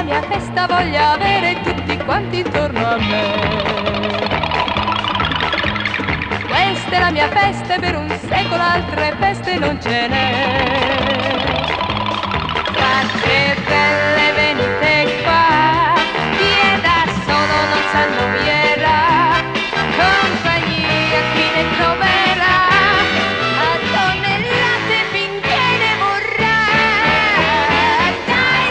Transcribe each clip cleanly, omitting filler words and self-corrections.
la mia festa, voglio avere tutti quanti intorno a me. Questa è la mia festa, per un secolo altre feste non ce n'è. Quante belle venite qua, chi è da solo non sa non era, compagnia qui ne troverà, a tonnellate finché ne vorrà. Dai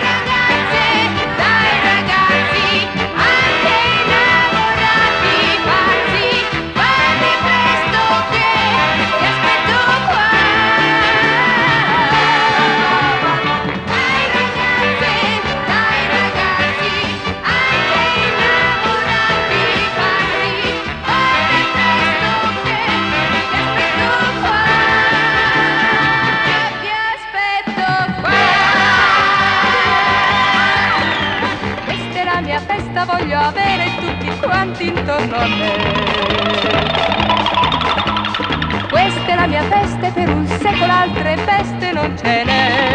ragazzi, anche innamorati pazzi, fate presto che vi aspetto qua. Dai ragazzi, anche innamorati pazzi, fate presto che vi aspetto qua. Questa è la mia festa, voglio avere tutti quanti intorno a me. Questa è la mia festa, e per un secolo altre feste non ce n'è.